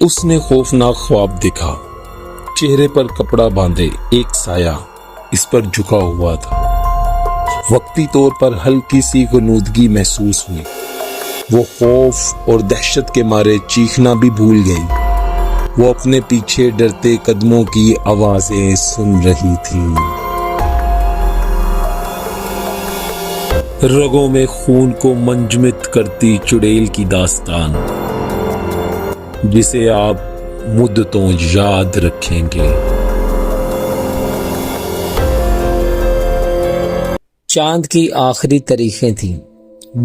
اس نے خوفناک خواب دیکھا۔ چہرے پر کپڑا باندھے ایک سایہ اس پر جھکا ہوا تھا۔ وقتی طور پر ہلکی سی غنودگی محسوس ہوئی۔ وہ خوف اور دہشت کے مارے چیخنا بھی بھول گئی۔ وہ اپنے پیچھے ڈرتے قدموں کی آوازیں سن رہی تھی۔ رگوں میں خون کو منجمد کرتی چڑیل کی داستان، جسے آپ مدتوں یاد رکھیں گے۔ چاند کی آخری تاریخیں تھیں۔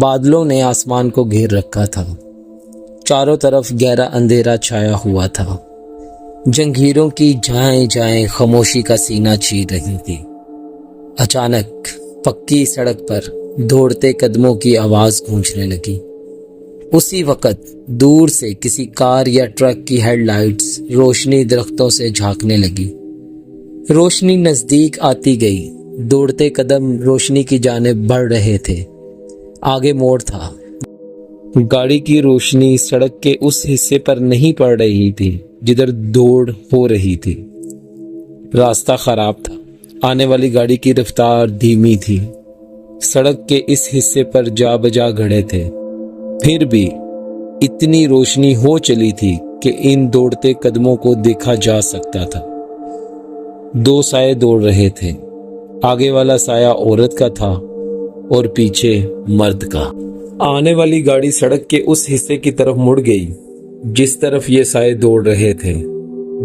بادلوں نے آسمان کو گھیر رکھا تھا۔ چاروں طرف گہرا اندھیرا چھایا ہوا تھا۔ جنگیروں کی جائیں جائیں خاموشی کا سینہ چیر رہی تھی۔ اچانک پکی سڑک پر دوڑتے قدموں کی آواز گونجنے لگی۔ اسی وقت دور سے کسی کار یا ٹرک کی ہیڈ لائٹس روشنی درختوں سے جھانکنے لگی۔ روشنی نزدیک آتی گئی۔ دوڑتے قدم روشنی کی جانب بڑھ رہے تھے۔ آگے موڑ تھا۔ گاڑی کی روشنی سڑک کے اس حصے پر نہیں پڑ رہی تھی جدھر دوڑ ہو رہی تھی۔ راستہ خراب تھا۔ آنے والی گاڑی کی رفتار دھیمی تھی۔ سڑک کے اس حصے پر جا بجا گھڑے تھے۔ پھر بھی اتنی روشنی ہو چلی تھی کہ ان دوڑتے قدموں کو دیکھا جا سکتا تھا۔ دو سائے دوڑ رہے تھے۔ آگے والا سایہ عورت کا تھا اور پیچھے مرد کا۔ آنے والی گاڑی سڑک کے اس حصے کی طرف مڑ گئی جس طرف یہ سائے دوڑ رہے تھے۔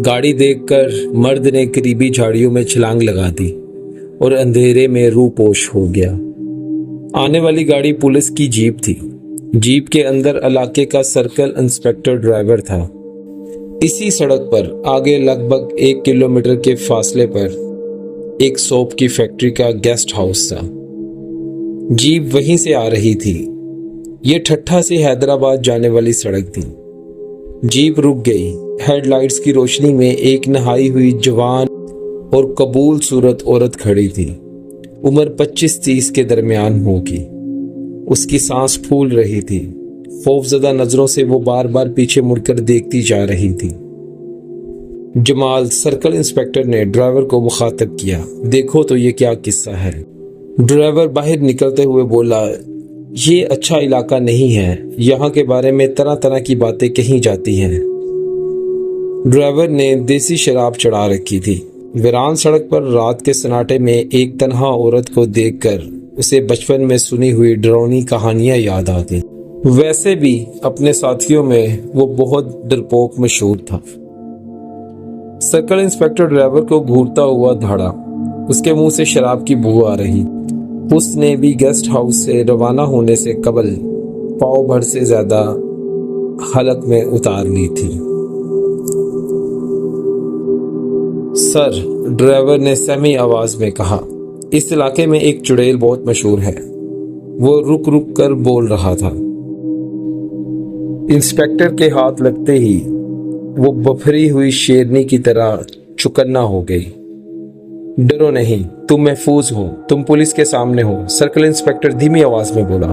گاڑی دیکھ کر مرد نے قریبی جھاڑیوں میں چھلانگ لگا دی اور اندھیرے میں روح پوش ہو گیا۔ آنے والی گاڑی پولیس کی جیپ تھی۔ جیپ کے اندر علاقے کا سرکل انسپکٹر ڈرائیور تھا۔ اسی سڑک پر آگے لگ بھگ 1 کلومیٹر کے فاصلے پر ایک سوپ کی فیکٹری کا گیسٹ ہاؤس تھا۔ جیپ وہیں سے آ رہی تھی۔ یہ ٹھٹھا سے حیدرآباد جانے والی سڑک تھی۔ جیپ رک گئی۔ ہیڈ لائٹس کی روشنی میں ایک نہائی ہوئی جوان اور قبول صورت عورت کھڑی تھی۔ عمر 25-30 کے درمیان ہوگی۔ اس کی سانس پھول رہی تھی۔ خوفزدہ نظروں سے وہ بار بار پیچھے مڑ کر دیکھتی جا رہی تھی۔ جمال، سرکل انسپکٹر نے ڈرائیور کو مخاطب کیا، دیکھو تو یہ کیا قصہ ہے۔ ڈرائیور باہر نکلتے ہوئے بولا، یہ اچھا علاقہ نہیں ہے۔ یہاں کے بارے میں طرح طرح کی باتیں کہی جاتی ہیں۔ ڈرائیور نے دیسی شراب چڑھا رکھی تھی۔ ویران سڑک پر رات کے سناٹے میں ایک تنہا عورت کو دیکھ کر اسے بچپن میں سنی ہوئی ڈراؤنی کہانیاں یاد آتی۔ ویسے بھی اپنے ساتھیوں میں وہ بہت ڈرپوک مشہور تھا۔ سرکل انسپکٹر ڈرائیور کو گھورتا ہوا دھاڑا۔ اس کے منہ سے شراب کی بو آ رہی۔ اس نے بھی گیسٹ ہاؤس سے روانہ ہونے سے قبل پاؤ بھر سے زیادہ حلق میں اتار لی تھی۔ سر، ڈرائیور نے سہمی آواز میں کہا، اس علاقے میں ایک چڑیل بہت مشہور ہے۔ وہ رک رک کر بول رہا تھا۔ انسپکٹر کے ہاتھ لگتے ہی وہ بپھری ہوئی شیرنی کی طرح چکنا ہو گئی۔ ڈرو نہیں، تم محفوظ ہو، تم پولیس کے سامنے ہو، سرکل انسپکٹر دھیمی آواز میں بولا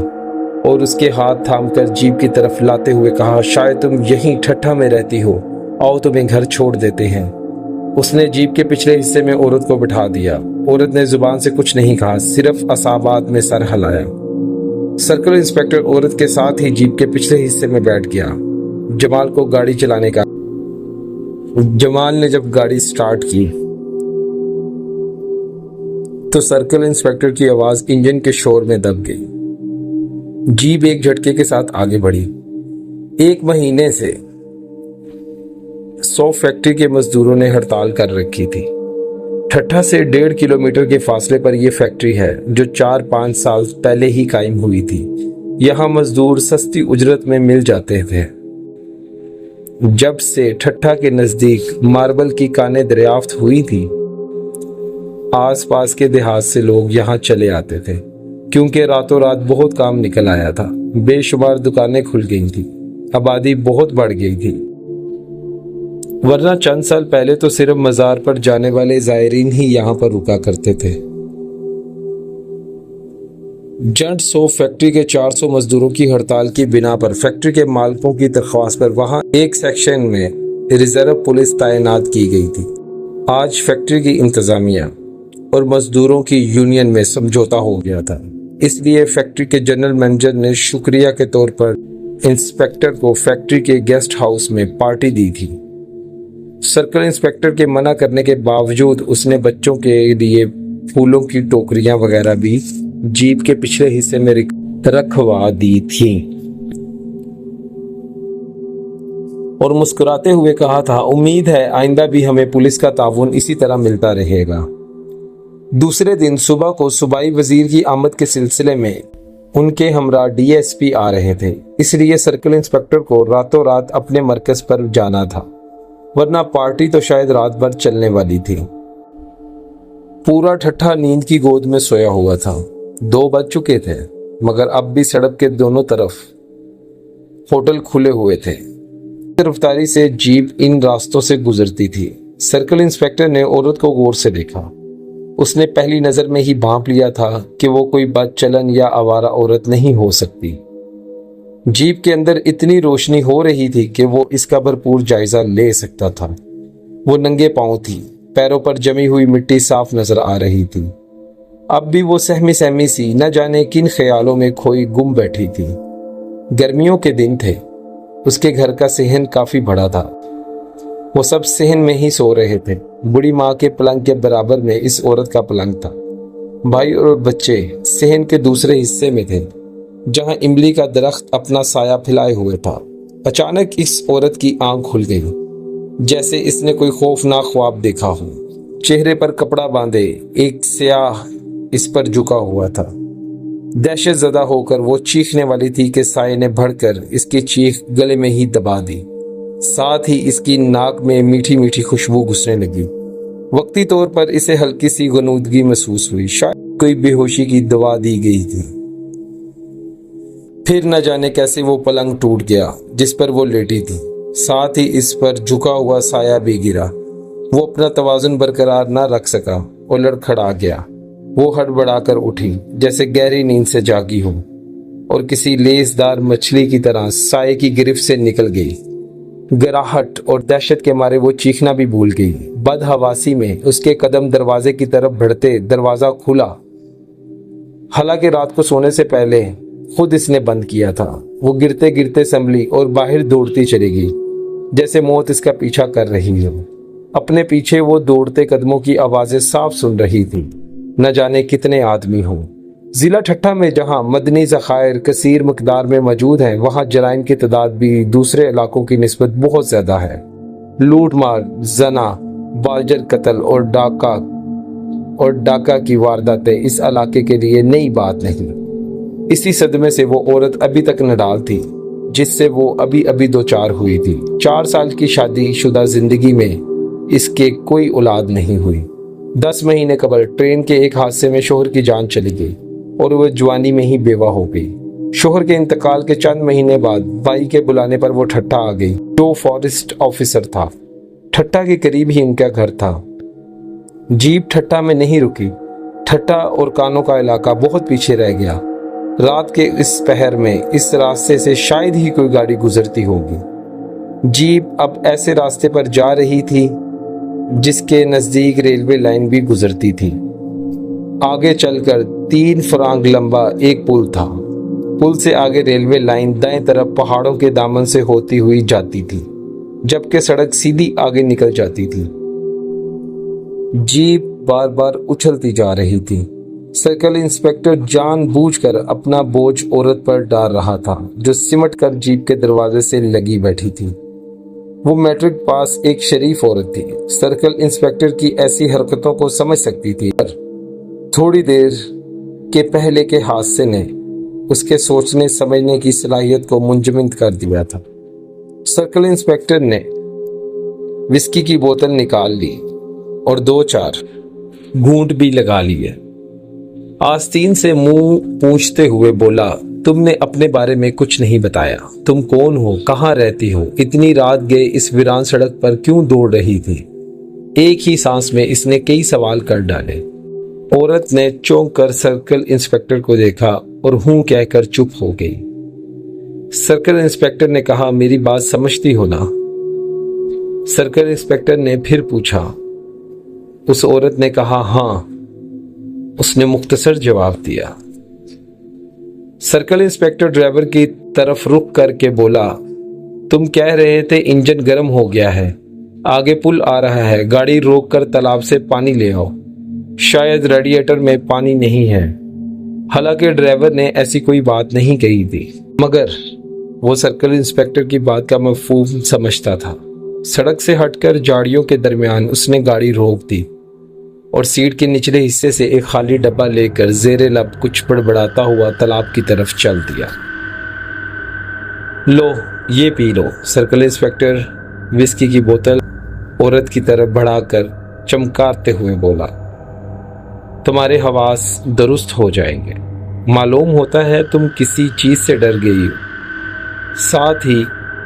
اور اس کے ہاتھ تھام کر جیپ کی طرف لاتے ہوئے کہا، شاید تم یہیں ٹھٹھا میں رہتی ہو، آؤ تمہیں گھر چھوڑ دیتے ہیں۔ اس نے جیپ کے پچھلے حصے میں عورت کو بٹھا دیا۔ عورت نے زبان سے کچھ نہیں کہا، صرف اعصابات میں سر ہلایا۔ سرکل انسپکٹر عورت کے ساتھ ہی جیپ کے پچھلے حصے میں بیٹھ گیا۔ جمال کو گاڑی چلانے کا۔ جمال نے جب گاڑی سٹارٹ کی تو سرکل انسپکٹر کی آواز انجن کے شور میں دب گئی۔ جیپ ایک جھٹکے کے ساتھ آگے بڑھی۔ 1 مہینے سے 100 فیکٹری کے مزدوروں نے ہڑتال کر رکھی تھی۔ ٹھٹھا سے 1.5 کلومیٹر کے فاصلے پر یہ فیکٹری ہے جو 4-5 سال پہلے ہی قائم ہوئی تھی۔ یہاں مزدور سستی اجرت میں مل جاتے تھے۔ جب سے ٹھٹھا کے نزدیک ماربل کی کانیں دریافت ہوئی تھی، آس پاس کے دیہات سے لوگ یہاں چلے آتے تھے کیونکہ راتوں رات بہت کام نکل آیا تھا۔ بے شمار دکانیں کھل گئی تھی۔ آبادی بہت بڑھ گئی تھی، ورنہ چند سال پہلے تو صرف مزار پر جانے والے زائرین ہی یہاں پر رکا کرتے تھے۔ جنٹ سوپ فیکٹری کے 400 مزدوروں کی ہڑتال کی بنا پر فیکٹری کے مالکوں کی درخواست پر وہاں ایک سیکشن میں रिजर्व पुलिस तैनात की गई थी। आज फैक्ट्री की इंतजामिया और मजदूरों की यूनियन में समझौता हो गया था, इसलिए फैक्ट्री के जनरल मैनेजर ने शुक्रिया के तौर पर इंस्पेक्टर को फैक्ट्री के गेस्ट हाउस में पार्टी दी थी। सर्कल इंस्पेक्टर के मना करने के बावजूद उसने बच्चों के लिए फूलों की टोकरियां वगैरह भी जीप के पिछले हिस्से में रखवा दी थी और मुस्कुराते हुए कहा था, उम्मीद है आइंदा भी हमें पुलिस का ताउन इसी तरह मिलता रहेगा। दूसरे दिन सुबह को सूबाई वजीर की आमद के सिलसिले में उनके हमरा डीएसपी आ रहे थे, इसलिए सर्कल इंस्पेक्टर को रातों रात अपने मरकज पर जाना था, वरना पार्टी तो शायद रात भर चलने वाली थी। पूरा ठट्ठा नींद की गोद में सोया हुआ था। 2 बज चुके थे, मगर अब भी सड़क के दोनों तरफ होटल खुले हुए थे। रफ्तारी से जीप इन रास्तों से गुजरती थी। सर्कल इंस्पेक्टर ने औरत को गौर से देखा। उसने पहली नजर में ही भांप लिया था कि वो कोई बदचलन या आवारा औरत नहीं हो सकती। जीप के अंदर इतनी रोशनी हो रही थी कि वो इसका भरपूर जायजा ले सकता था। वो नंगे पांव थी, पैरों पर जमी हुई मिट्टी साफ नजर आ रही थी। अब भी वो सहमी सहमी सी न जाने किन ख्यालों में खोई गुम बैठी थी। गर्मियों के दिन थे। उसके घर का सेहन काफी बड़ा था। वो सब सेहन में ही सो रहे थे। बूढ़ी माँ के पलंग के बराबर में इस औरत का पलंग था। भाई और बच्चे सेहन के दूसरे हिस्से में थे, जहां इमली का दरख्त अपना साया फैलाए हुए था। अचानक इस औरत की आंख खुल गई, जैसे इसने कोई खौफनाक ख्वाब देखा हो। चेहरे पर कपड़ा बांधे एक स्याह इस पर झुका हुआ था। दहशत ज़दा होकर वो चीखने वाली थी कि साये ने भड़कर इसकी चीख गले में ही दबा दी। साथ ही इसकी नाक में मीठी मीठी खुशबू घुसने लगी। वक्ती तौर पर इसे हल्की सी गनूदगी महसूस हुई, शायद कोई बेहोशी की दवा दी गई थी। फिर न जाने कैसे वो पलंग टूट गया जिस पर वो लेटी थी। साथ ही इस पर झुका हुआ साया भी गिरा। वो अपना तवाजुन बरकरार न रख सका और लड़खड़ा गया। वो हड़बड़ाकर उठी, जैसे गहरी नींद से जागी हो, और किसी लेसदार मछली की तरह साये की गिरफ्त से निकल गई। गराहट और दहशत के मारे वो चीखना भी भूल गई। बदहवासी में उसके कदम दरवाजे की तरफ बढ़ते दरवाजा खुला। हालांकि रात को सोने से पहले खुद इसने बंद किया था। वो गिरते गिरते संभली और बाहर दौड़ती चली गई, जैसे मौत इसका पीछा कर रही हो। अपने पीछे वो दौड़ते कदमों की आवाजें साफ सुन रही थी। न जाने कितने आदमी हों। जिला ठट्ठा में जहां मदनी ज़खायर कसीर मकदार में मौजूद हैं, वहां जराइम की तादाद भी दूसरे इलाकों की निस्बत बहुत ज्यादा है। लूट मार, जना, बाजर कत्ल और डाका की वारदातें इस इलाके के लिए नई बात नहीं। इसी सदमे से वो औरत अभी तक नडाल थी, जिससे वो अभी अभी 2-4 हुई थी। 4 साल की शादी शुदा जिंदगी में इसके कोई औलाद नहीं हुई। 10 महीने कबल ट्रेन के एक हादसे में शोहर की जान चली गई और वह जवानी में ही बेवा हो गई। शोहर के इंतकाल के चंद महीने बाद भाई के बुलाने पर वो ठट्ठा आ गई, जो फॉरेस्ट ऑफिसर था। ठट्ठा के करीब ही उनका घर था। जीप ठट्ठा में नहीं रुकी। ठट्ठा और कानों का इलाका बहुत पीछे रह गया। रात के इस पहर में इस रास्ते से शायद ही कोई गाड़ी गुजरती होगी। जीप अब ऐसे रास्ते पर जा रही थी जिसके नजदीक रेलवे लाइन भी गुजरती थी। आगे चलकर 3 फरांग लंबा एक पुल था। पुल से आगे रेलवे लाइन दाएं तरफ पहाड़ों के दामन से होती हुई जाती थी, जबकि सड़क सीधी आगे निकल जाती थी। जीप बार बार उछलती जा रही थी। सर्कल इंस्पेक्टर जानबूझकर अपना बोझ औरत पर डाल रहा था, जो सिमट कर जीप के दरवाजे से लगी बैठी थी। वो मैट्रिक पास एक शरीफ औरत थी। सर्कल इंस्पेक्टर की ऐसी हरकतों को समझ सकती थी, पर थोड़ी देर के पहले के हादसे ने उसके सोचने समझने की सलाहियत को मुंजमद कर दिया था। सर्कल इंस्पेक्टर ने विस्की की बोतल निकाल ली और 2-4 घूंट भी लगा लिए। आस्तीन से मुंह पूंछते हुए बोला, तुमने अपने बारे में कुछ नहीं बताया। तुम कौन हो, कहाँ रहती हो, इतनी रात गए इस वीरान सड़क पर क्यों दौड़ रही थी? एक ही सांस में इसने कई सवाल कर डाले। औरत ने चौंक कर सर्कल इंस्पेक्टर को देखा और हूं कहकर चुप हो गई। सर्कल इंस्पेक्टर ने कहा, मेरी बात समझती हो ना? सर्कल इंस्पेक्टर ने फिर पूछा। उस औरत ने कहा, हाँ। उसने मुख्तसर जवाब दिया। सर्कल इंस्पेक्टर ड्राइवर की तरफ रुख करके बोला, तुम कह रहे थे इंजन गर्म हो गया है, आगे पुल आ रहा है, गाड़ी रोक कर तालाब से पानी ले आओ, शायद रेडिएटर में पानी नहीं है। हालांकि ड्राइवर ने ऐसी कोई बात नहीं कही थी, मगर वो सर्कल इंस्पेक्टर की बात का मफहूम समझता था। सड़क से हटकर झाड़ियों के दरमियान उसने गाड़ी रोक दी और सीट के निचले हिस्से से एक खाली डब्बा लेकर जेरे लब कुछ बड़बड़ाता हुआ तालाब की तरफ चल दिया। लो, ये P low. Circle inspector whisky की बोतल औरत की तरफ बढ़ाकर चमकाते हुए बोला, तुम्हारे हवास दुरुस्त हो जाएंगे। मालूम होता है तुम किसी चीज से डर गई हो। साथ ही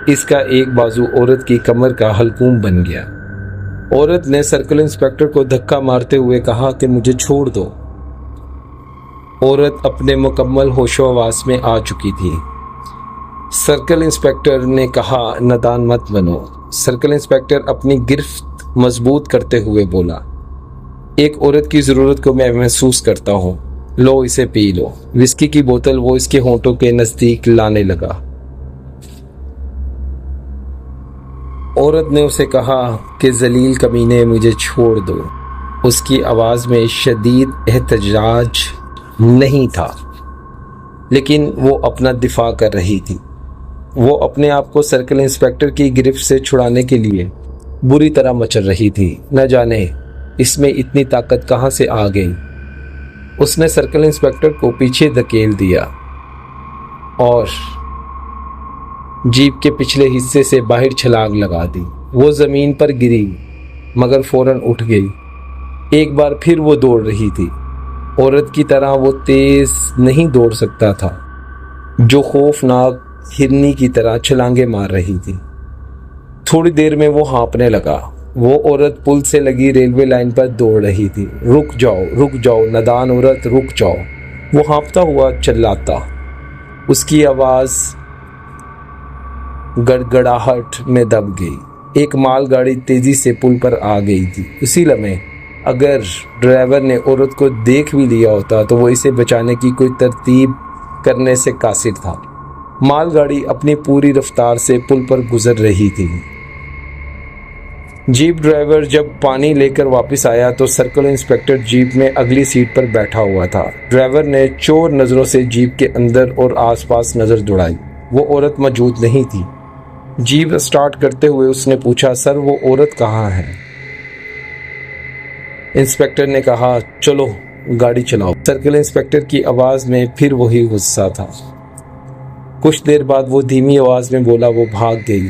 इसका एक बाजू औरत की कमर का हलकूम बन गया। औरत ने सर्कल इंस्पेक्टर को धक्का मारते हुए कहा कि मुझे छोड़ दो। औरत अपने मुकम्मल होशो-हवास में आ चुकी थी। सर्कल इंस्पेक्टर ने कहा, नादान मत बनो। सर्कल इंस्पेक्टर अपनी गिरफ्त मजबूत करते हुए बोला, एक औरत की जरूरत को मैं महसूस करता हूँ, लो इसे पी लो। विस्की की बोतल वो इसके होंठों के नजदीक लाने लगा। औरत ने उसे कहा कि जलील कमीने, मुझे छोड़ दो। उसकी आवाज में शदीद एहतजाज नहीं था, लेकिन वो अपना दिफा कर रही थी। वो अपने आप को सर्कल इंस्पेक्टर की गिरफ्त से छुड़ाने के लिए बुरी तरह मचल रही थी। न जाने इसमें इतनी ताकत कहाँ से आ गई। उसने सर्कल इंस्पेक्टर को पीछे धकेल दिया और जीप के पिछले हिस्से से बाहर छलांग लगा दी। वो जमीन पर गिरी मगर फौरन उठ गई। एक बार फिर वो दौड़ रही थी। औरत की तरह वो तेज नहीं दौड़ सकता था, जो खौफनाक हिरनी की तरह छलांगे मार रही थी। थोड़ी देर में वो हाँपने लगा। वो औरत पुल से लगी रेलवे लाइन पर दौड़ रही थी। रुक जाओ नादान औरत, रुक जाओ। वो हाँपता हुआ चिल्लाता। उसकी आवाज गड़गड़ाहट में दब गई। एक मालगाड़ी तेजी से पुल पर आ गई थी। उसी लम्हे अगर ड्राइवर ने औरत को देख भी लिया होता तो वो इसे बचाने की कोई तरतीब करने से कासिर था। मालगाड़ी अपनी पूरी रफ्तार से पुल पर गुजर रही थी। जीप ड्राइवर जब पानी लेकर वापस आया तो सर्कल इंस्पेक्टर जीप में अगली सीट पर बैठा हुआ था। ड्राइवर ने चोर नजरों से जीप के अंदर और आसपास नजर दौड़ाई। वो औरत मौजूद नहीं थी। जीप स्टार्ट करते हुए उसने पूछा, सर वो औरत कहाँ है? इंस्पेक्टर ने कहा, चलो गाड़ी चलाओ। सर्कल इंस्पेक्टर की आवाज में फिर वही गुस्सा था। कुछ देर बाद वो धीमी आवाज में बोला, वो भाग गई।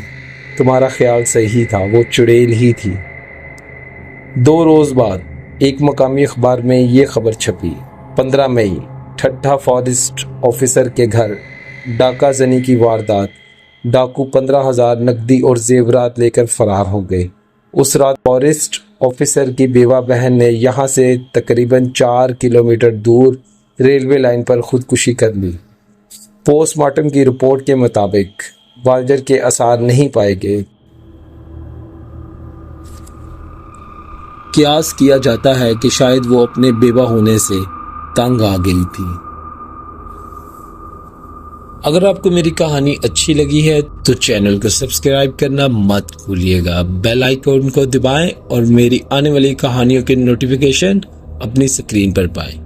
तुम्हारा ख्याल सही था, वो चुड़ैल ही थी। 2 रोज बाद एक मकामी अखबार में ये खबर छपी, 15 मई, ठट्ठा फॉरेस्ट ऑफिसर के घर डाका जनी की वारदात। डाकू 15,000 नकदी और जेवरात लेकर फरार हो गए। उस रात फॉरेस्ट ऑफिसर की बेवा बहन ने यहाँ से तकरीबन 4 किलोमीटर दूर रेलवे लाइन पर खुदकुशी कर ली। पोस्टमार्टम की रिपोर्ट के मुताबिक वालजर के आसार नहीं पाए गए। कियास किया जाता है कि शायद वो अपने बेवा होने से तंग आ गई थी। अगर आपको मेरी कहानी अच्छी लगी है तो चैनल को सब्सक्राइब करना मत भूलिएगा। बेल आइकन को दबाएं और मेरी आने वाली कहानियों के नोटिफिकेशन अपनी स्क्रीन पर पाएं।